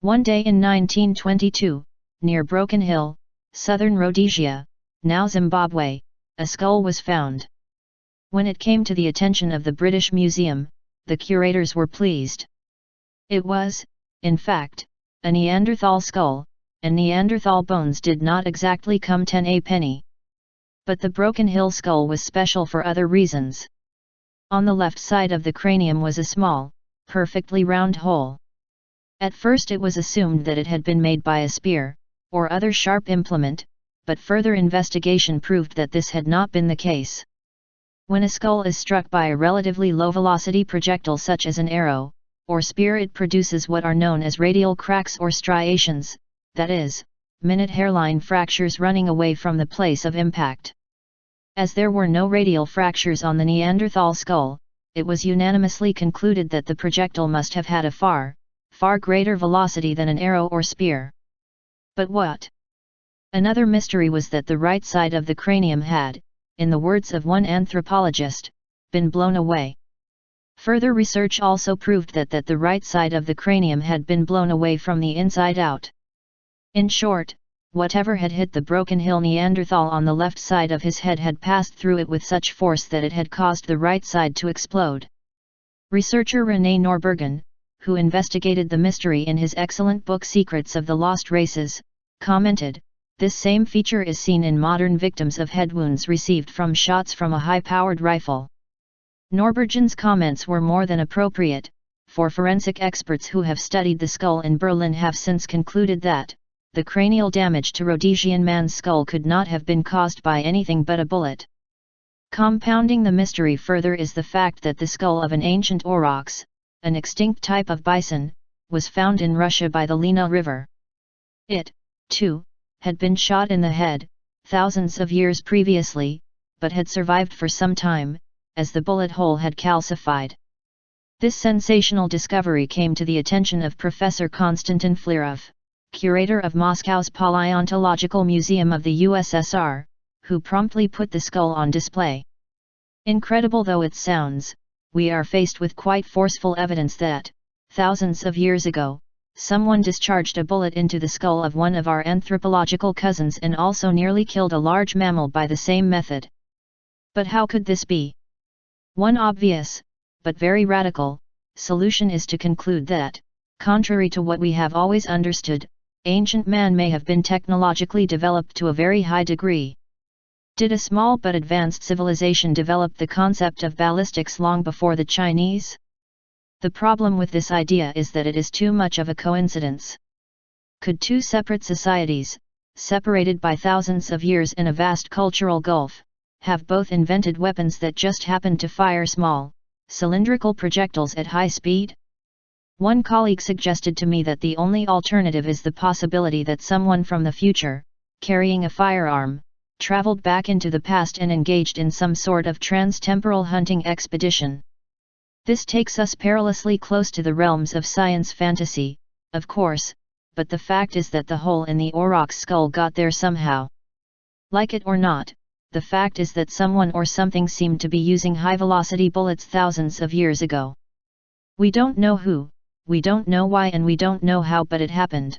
One day in 1922, near Broken Hill, southern Rhodesia, now Zimbabwe, a skull was found. When it came to the attention of the British Museum, the curators were pleased. It was, in fact, a Neanderthal skull, and Neanderthal bones did not exactly come 10 a penny. But the Broken Hill skull was special for other reasons. On the left side of the cranium was a small, perfectly round hole. At first it was assumed that it had been made by a spear, or other sharp implement, but further investigation proved that this had not been the case. When a skull is struck by a relatively low-velocity projectile such as an arrow, or spear, it produces what are known as radial cracks or striations, that is, minute hairline fractures running away from the place of impact. As there were no radial fractures on the Neanderthal skull, it was unanimously concluded that the projectile must have had a far greater velocity than an arrow or spear. But what? Another mystery was that the right side of the cranium had, in the words of one anthropologist, been blown away. Further research also proved that the right side of the cranium had been blown away from the inside out. In short, whatever had hit the Broken Hill Neanderthal on the left side of his head had passed through it with such force that it had caused the right side to explode. Researcher René Norbergen, who investigated the mystery in his excellent book Secrets of the Lost Races, commented, "This same feature is seen in modern victims of head wounds received from shots from a high-powered rifle." Norbergen's comments were more than appropriate, for forensic experts who have studied the skull in Berlin have since concluded that the cranial damage to Rhodesian man's skull could not have been caused by anything but a bullet. Compounding the mystery further is the fact that the skull of an ancient aurochs, an extinct type of bison, was found in Russia by the Lena River. It, too, had been shot in the head, thousands of years previously, but had survived for some time, as the bullet hole had calcified. This sensational discovery came to the attention of Professor Konstantin Flerov, curator of Moscow's Paleontological Museum of the USSR, who promptly put the skull on display. Incredible though it sounds, we are faced with quite forceful evidence that, thousands of years ago, someone discharged a bullet into the skull of one of our anthropological cousins and also nearly killed a large mammal by the same method. But how could this be? One obvious, but very radical, solution is to conclude that, contrary to what we have always understood, ancient man may have been technologically developed to a very high degree. Did a small but advanced civilization develop the concept of ballistics long before the Chinese? The problem with this idea is that it is too much of a coincidence. Could two separate societies, separated by thousands of years in a vast cultural gulf, have both invented weapons that just happened to fire small, cylindrical projectiles at high speed? One colleague suggested to me that the only alternative is the possibility that someone from the future, carrying a firearm, traveled back into the past and engaged in some sort of trans-temporal hunting expedition. This takes us perilously close to the realms of science fantasy, of course, but the fact is that the hole in the aurochs skull got there somehow. Like it or not, the fact is that someone or something seemed to be using high-velocity bullets thousands of years ago. We don't know who, we don't know why, and we don't know how, but it happened.